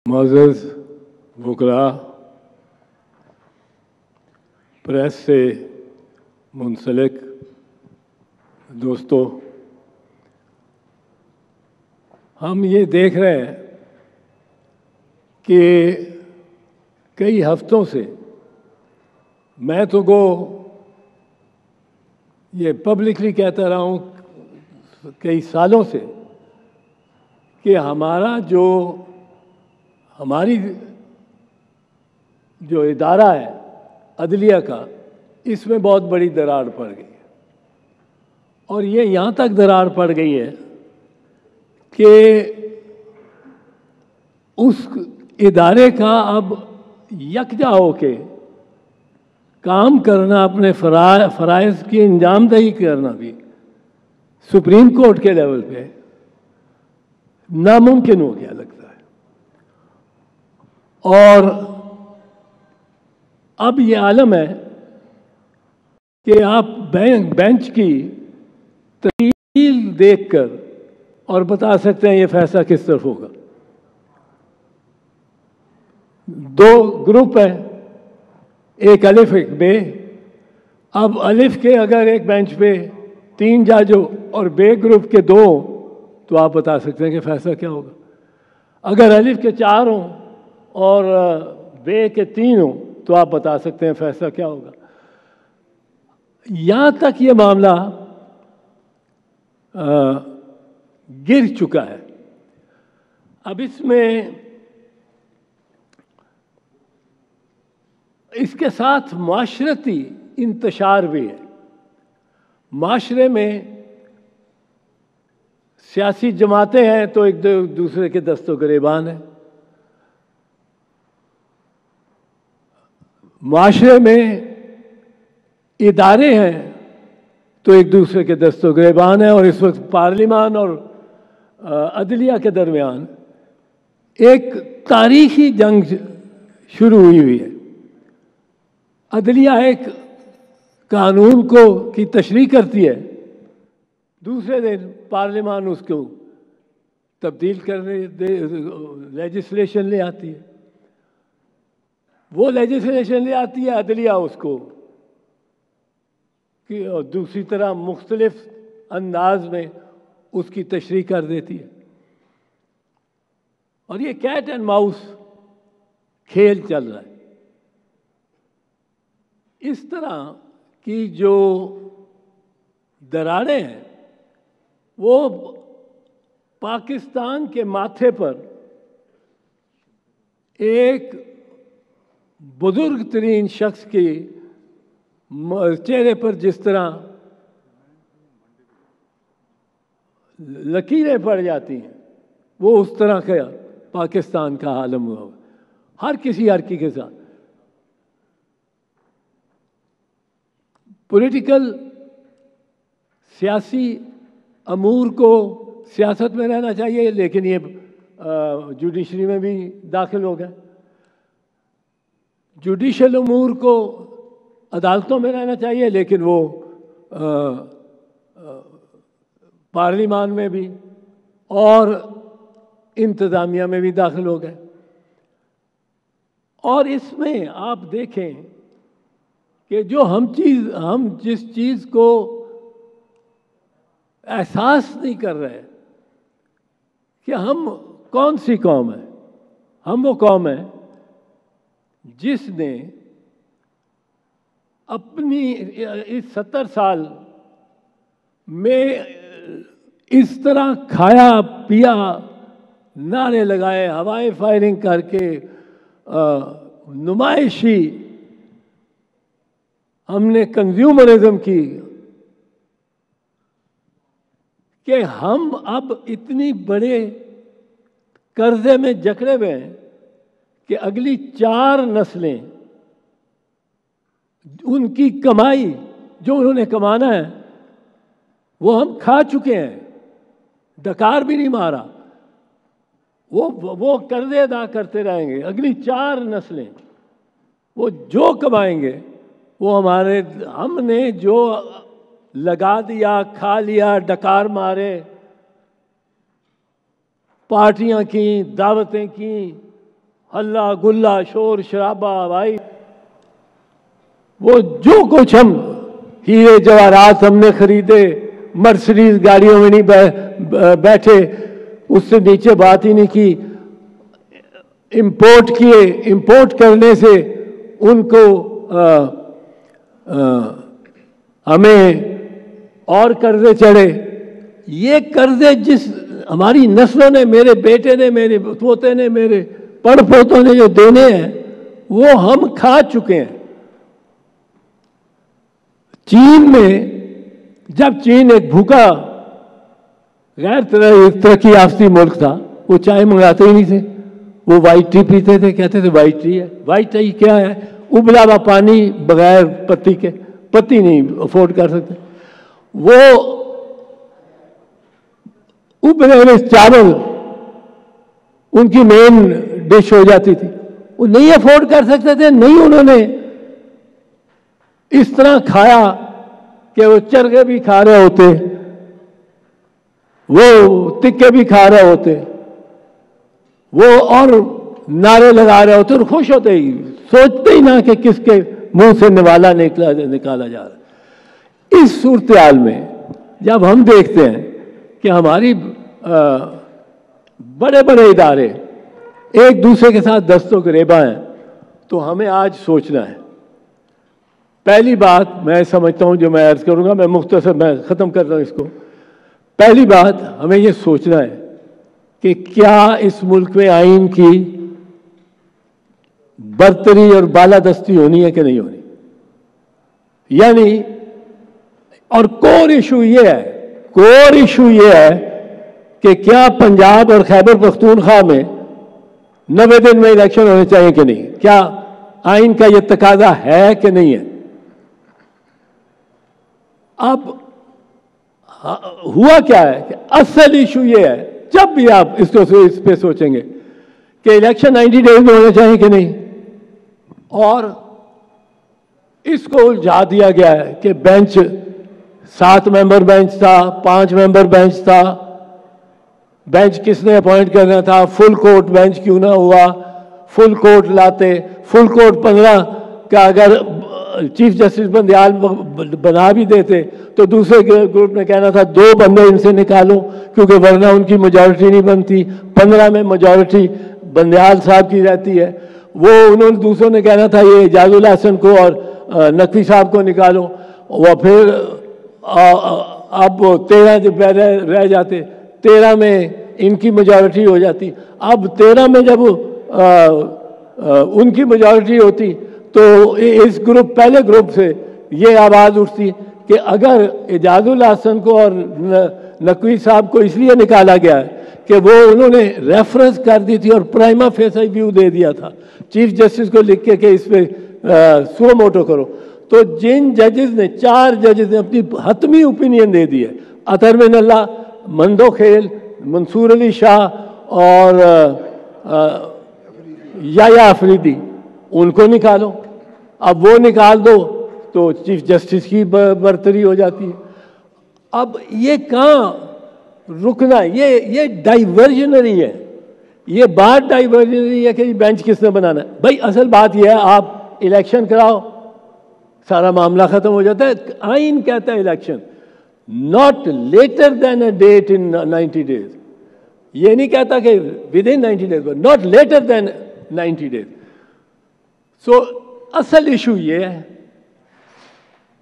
मुअज़्ज़ज़ वुकला, press से मुंसलिक दोस्तों, हम ये देख रहे हैं कि कई हफ्तों से मैं तो ये पब्लिकली कहता रहा हूँ कई सालों से कि हमारी जो इदारा है अदलिया का, इसमें बहुत बड़ी दरार पड़ गई है। और ये यहाँ तक दरार पड़ गई है कि उस इदारे का अब यकजा होके काम करना, अपने फ़राइज़ की अंजामदही करना भी सुप्रीम कोर्ट के लेवल पे नामुमकिन हो गया लगता है। और अब ये आलम है कि आप बेंच की तफसील देखकर और बता सकते हैं ये फैसला किस तरफ होगा। दो ग्रुप हैं, एक अलिफ एक बे। अब अलिफ के अगर एक बेंच पे 3 जज हो और बे ग्रुप के 2 तो आप बता सकते हैं कि फैसला क्या होगा। अगर अलिफ के 4 हों और बे के 3 हों तो आप बता सकते हैं फैसला क्या होगा। यहाँ तक ये मामला गिर चुका है। अब इसके साथ माशरती इंतशार भी है। माशरे में सियासी जमातें हैं तो एक दूसरे के दस्तों गिरेबान हैं। माशरे में इदारे हैं तो एक दूसरे के दस्तों गिरेबान है। और इस वक्त पार्लिमान और अदलिया के दरमियान एक तारीखी जंग शुरू हुई है। अदलिया एक कानून की तशरीह करती है, दूसरे दिन पार्लिमान उसको तब्दील करने लेजिस्लेशन ले आती है। वो लेजिस्लेशन ले आती है, अदलिया उसको कि दूसरी तरह मुख्तलिफ अंदाज में उसकी तशरीह कर देती है। और ये कैट एंड माउस खेल चल रहा है। इस तरह की जो दरारें हैं वो पाकिस्तान के माथे पर एक बुजुर्ग तरीन शख्स के चेहरे पर जिस तरह लकीरें पड़ जाती हैं, वो उस तरह का पाकिस्तान का आलम हुआ हर किसी के साथ। पॉलिटिकल सियासी अमूर को सियासत में रहना चाहिए, लेकिन ये जुडिशरी में भी दाखिल हो गए। जुडिशल अमूर को अदालतों में रहना चाहिए, लेकिन वो पार्लिमान में भी और इंतज़ामिया में भी दाखिल हो गए। और इसमें आप देखें कि जो हम जिस चीज़ को एहसास नहीं कर रहे कि हम कौन सी कौम है। हम वो कौम है जिसने अपनी इस 70 साल में इस तरह खाया पिया, नारे लगाए, हवाई फायरिंग करके नुमाइशी हमने कंज्यूमरिज्म की कि हम अब इतनी बड़े कर्जे में जकड़े हुए हैं कि अगली 4 नस्लें उनकी कमाई जो उन्होंने कमाना है वो हम खा चुके हैं। डकार भी नहीं मारा, वो कर्जे अदा करते रहेंगे। अगली 4 नस्लें वो जो कमाएंगे वो हमने जो लगा दिया, खा लिया, डकार मारे, पार्टियां की, दावतें की, हल्ला गुल्ला शोर शराबा भाई, वो जो कुछ हम हीरे जवाहरात हमने खरीदे, मर्सिडीज गाड़ियों में नहीं बैठे, उससे नीचे बात ही नहीं की। इंपोर्ट किए, इंपोर्ट करने से उनको हमें और कर्जे चढ़े। ये कर्जे जिस हमारी नस्लों ने, मेरे बेटे ने, मेरे पोते ने, मेरे पड़पोतों ने जो देने हैं, वो हम खा चुके हैं। चीन में, जब चीन एक भूखा गैर तरक्की याफ्ती मुल्क था, वो चाय मंगाते ही नहीं थे, वो वाइट टी पीते थे, कहते थे वाइट टी है। वाइट टी क्या है? उबला हुआ पानी बगैर पत्ती के, पत्ती नहीं अफोर्ड कर सकते। वो उबले हुए चावल उनकी मेन डिश हो जाती थी, वो नहीं अफोर्ड कर सकते थे। नहीं उन्होंने इस तरह खाया कि वो चरखे भी खा रहे होते, वो तिक्के भी खा रहे होते, वो और नारे लगा रहे होते और खुश होते ही, सोचते ही ना कि किसके मुंह से निवाला निकाला जा रहा है। इस सूरत हाल में जब हम देखते हैं कि हमारी बड़े बड़े इदारे एक दूसरे के साथ दस्तों गिरेबा हैं, तो हमें आज सोचना है। पहली बात मैं समझता हूं, जो मैं अर्ज करूंगा, मैं मुख्तसर मैं ख़त्म कर रहा हूं इसको। पहली बात हमें ये सोचना है कि क्या इस मुल्क में आइन की बरतरी और बालादस्ती होनी है कि नहीं होनी, यानी, और कोर इशू ये है कि क्या पंजाब और खैबर पख्तूनख्वा में 90 दिन में इलेक्शन होने चाहिए कि नहीं, क्या आइन का यह तकाजा है कि नहीं है। अब हुआ क्या है कि असल इशू ये है, जब भी आप इसको इस पे सोचेंगे कि इलेक्शन 90 डेज में होने चाहिए कि नहीं, और इसको उलझा दिया गया है कि बेंच 7 मेंबर बेंच था, 5 मेंबर बेंच था, बेंच किसने अपॉइंट करना था, फुल कोर्ट बेंच क्यों ना हुआ, फुल कोर्ट लाते, फुल कोर्ट 15 का अगर चीफ जस्टिस बंदयाल बना भी देते तो दूसरे ग्रुप ने कहना था 2 बंदे इनसे निकालो, क्योंकि वरना उनकी मेजॉरिटी नहीं बनती। 15 में मेजॉरिटी बंदयाल साहब की रहती है। वो उन्होंने दूसरों ने कहना था ये एजाजुल हसन को और नकवी साहब को निकालो, वो फिर अब 13 जब रह जाते, 13 में इनकी मेजॉरिटी हो जाती। अब 13 में जब उनकी मेजॉरिटी होती तो इस ग्रुप, पहले ग्रुप से ये आवाज़ उठती कि अगर एजाजुल हसन को और नकवी साहब को इसलिए निकाला गया है कि वो उन्होंने रेफरेंस कर दी थी और प्राइमा फेसी व्यू दे दिया था चीफ जस्टिस को लिख के कि इस पे सो मोटो करो, तो जिन जजेस ने, 4 जजेस ने अपनी हतमी ओपिनियन दे दी है, अतर मिनल्ला, मंदोखेल, मंसूर अली शाह और याया अफरीदी, उनको निकालो। अब वो निकाल दो तो चीफ जस्टिस की बरतरी हो जाती है। अब ये कहाँ रुकना, ये डाइवर्जनरी है, ये बात डाइवर्जनरी है कि बेंच किसने बनाना है। भाई असल बात ये है, आप इलेक्शन कराओ, सारा मामला खत्म हो जाता है। आइन कहता है election not later than a date in 90 days, ये नहीं कहता कि within 90 days, not later than 90 days. So असल इशू ये है,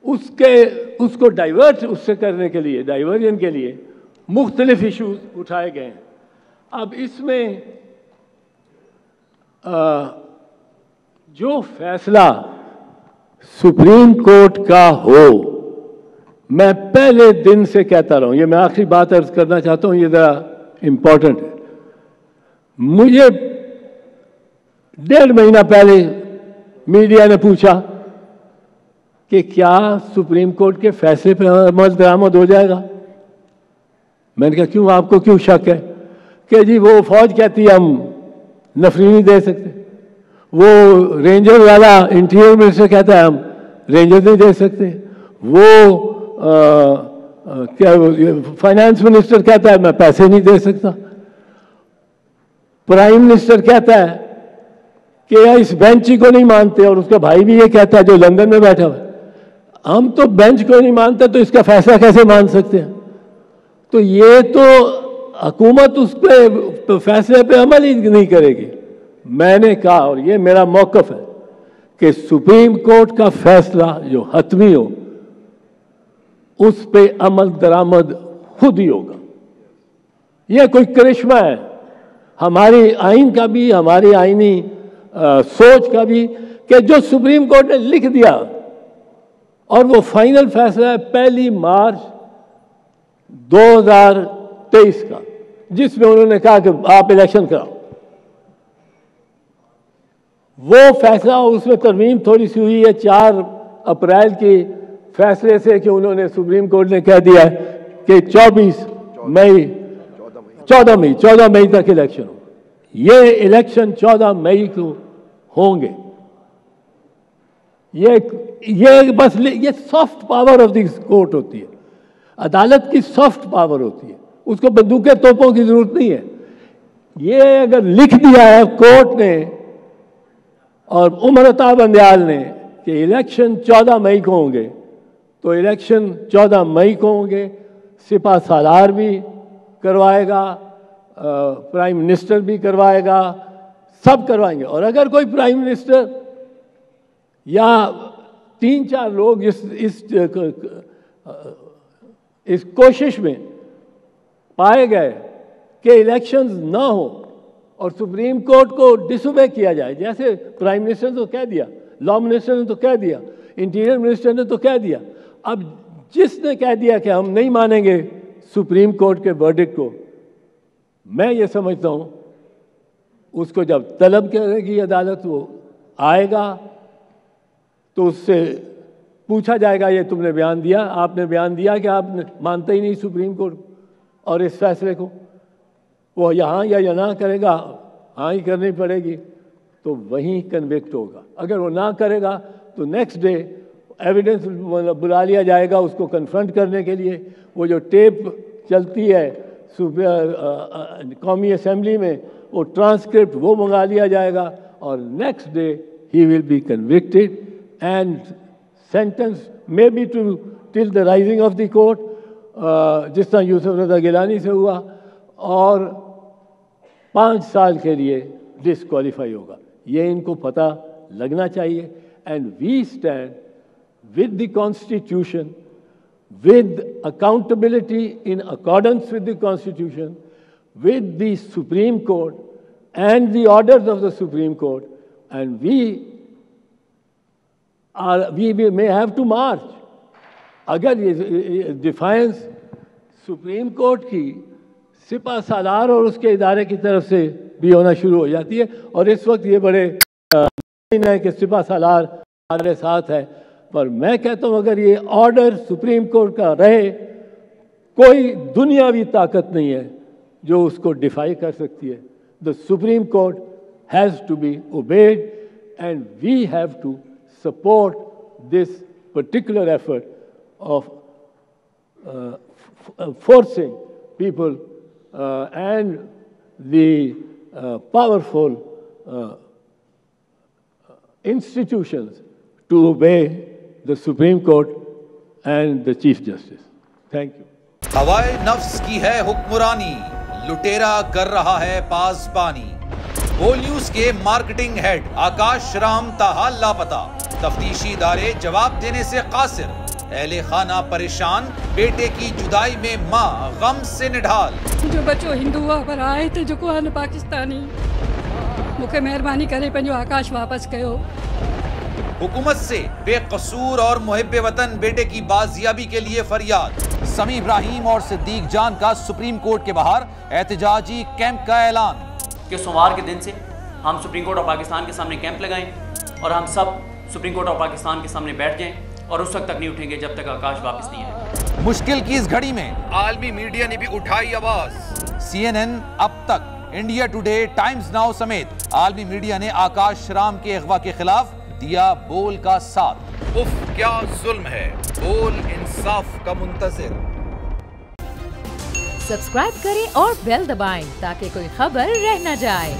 उसको डाइवर्ट उससे करने के लिए, डाइवर्जन के लिए मुख्तलिफ इशूज उठाए गए हैं। अब इसमें जो फैसला सुप्रीम कोर्ट का हो, मैं पहले दिन से कहता रहा हूं, ये मैं आखिरी बात अर्ज करना चाहता हूं, ये जरा इंपॉर्टेंट है। मुझे 1.5 महीना पहले मीडिया ने पूछा कि क्या सुप्रीम कोर्ट के फैसले पर अमल दरामद हो जाएगा। मैंने कहा क्यों, आपको क्यों शक है? कि जी वो फौज कहती है हम नफरी नहीं दे सकते, वो रेंजर वाला इंटीरियर मिनिस्टर कहता है हम रेंजर नहीं दे सकते, वो क्या फाइनेंस मिनिस्टर कहता है मैं पैसे नहीं दे सकता, प्राइम मिनिस्टर कहता है کہ इस बेंच को नहीं मानते, और उसका भाई भी ये कहता है जो लंदन में बैठा हुआ है, हम तो बेंच को नहीं मानते तो इसका फैसला कैसे मान सकते हैं? तो ये तो हुकूमत उस पे फैसले पे अमल ही नहीं करेगी। मैंने कहा, और ये मेरा मौक़िफ़ है, कि सुप्रीम कोर्ट का फैसला जो हतमी हो उस पे अमल दरामद खुद ही होगा। यह कोई करिश्मा है हमारी आइन का भी, हमारी आइनी सोच का भी, कि जो सुप्रीम कोर्ट ने लिख दिया और वो फाइनल फैसला है 1 मार्च 2023 का, जिसमें उन्होंने कहा कि आप इलेक्शन कराओ। वो फैसला, उसमें तरमीम थोड़ी सी हुई है 4 अप्रैल की फैसले से, कि उन्होंने सुप्रीम कोर्ट ने कह दिया कि 14 मई तक इलेक्शन हो। ये इलेक्शन 14 मई को होंगे। ये बस ये soft power of this court होती है, अदालत की सॉफ्ट पावर होती है, उसको बंदूकें तोपों की जरूरत नहीं है। ये अगर लिख दिया है कोर्ट ने और उमर अता बंदयाल ने कि इलेक्शन 14 मई को होंगे, तो इलेक्शन 14 मई को होंगे। सिपा सालार भी करवाएगा, प्राइम मिनिस्टर भी करवाएगा, सब करवाएंगे। और अगर कोई प्राइम मिनिस्टर या 3-4 लोग इस कोशिश में पाए गए कि इलेक्शंस ना हो और सुप्रीम कोर्ट को डिसोबे किया जाए, जैसे प्राइम मिनिस्टर ने तो कह दिया, लॉ मिनिस्टर ने तो कह दिया, इंटीरियर मिनिस्टर ने तो कह दिया, अब जिसने कह दिया कि हम नहीं मानेंगे सुप्रीम कोर्ट के वर्डिक्ट को, मैं ये समझता हूँ उसको जब तलब करेगी अदालत, वो आएगा तो उससे पूछा जाएगा, ये तुमने बयान दिया, आपने बयान दिया कि आप मानते ही नहीं सुप्रीम कोर्ट और इस फैसले को। वो यहाँ या ना करेगा, हाँ ही करनी पड़ेगी, तो वहीं कन्विक्ट होगा। अगर वो ना करेगा तो नेक्स्ट डे एविडेंस बुला लिया जाएगा उसको कन्फ्रंट करने के लिए। वो जो टेप चलती है कौमी असेंबली में, वो ट्रांसक्रिप्ट वो मंगा लिया जाएगा और next day he will be convicted and sentence may be to till the rising of the court, जिस तरह यूसुफ रज़ा गिलानी से हुआ, और 5 साल के लिए डिसक्वालीफाई होगा। ये इनको पता लगना चाहिए। And we stand with the Constitution, with accountability in accordance with the Constitution, with the Supreme Court and the orders of the Supreme Court, and we may have to march. अगर ये defines supreme court की सिपा सालार और उसके इदारे की तरफ से भी होना शुरू हो जाती है, और इस वक्त ये बड़े है कि सिपा सालार हमारे साथ है, पर मैं कहता हूँ अगर ये ऑर्डर सुप्रीम कोर्ट का रहे, कोई दुनियावी ताकत नहीं है जो उसको डिफाई कर सकती है। The Supreme Court has to be obeyed and we have to support this particular effort of forcing people and the powerful institutions to obey the Supreme Court and the Chief Justice. Thank you. हवाए नफ्स की है हुक्मरानी, लुटेरा कर रहा है पासबानी। बोल news के मार्केटिंग हेड आकाश राम ताहाल लापता, तफ्तीशी इदारे जवाब देने से कासिर, अहले खाना परेशान, बेटे की जुदाई में माँ गम से निढाल। जो बच्चो हिंदू पर आए थे जो को आन पाकिस्तानी, मुखे मेहरबानी करे पंजो आकाश वापस कयो। हुकूमत से बेकसूर और मुहिब्बे वतन बेटे की बाजियाबी के लिए फरियाद। समी इब्राहिम और सिद्दीक जान का सुप्रीम कोर्ट के बाहर एहतजाजी कैंप का ऐलान कि सोमवार के दिन से हम सुप्रीम कोर्ट ऑफ पाकिस्तान के सामने कैंप लगाएं और हम सब सुप्रीम कोर्ट ऑफ पाकिस्तान के सामने बैठ जाएं और उस वक्त तक नहीं उठेंगे जब तक आकाश वापस नहीं आए। मुश्किल की इस घड़ी में आलमी मीडिया ने भी उठाई आवाज। CNN, अब तक, इंडिया टुडे, टाइम्स नाउ समेत आलमी मीडिया ने आकाश राम के अगवा के खिलाफ दिया बोल का साथ। उफ क्या जुल्म है, बोल इंसाफ का मुंतजिर। सब्सक्राइब करें और बेल दबाएं ताकि कोई खबर रह न जाए।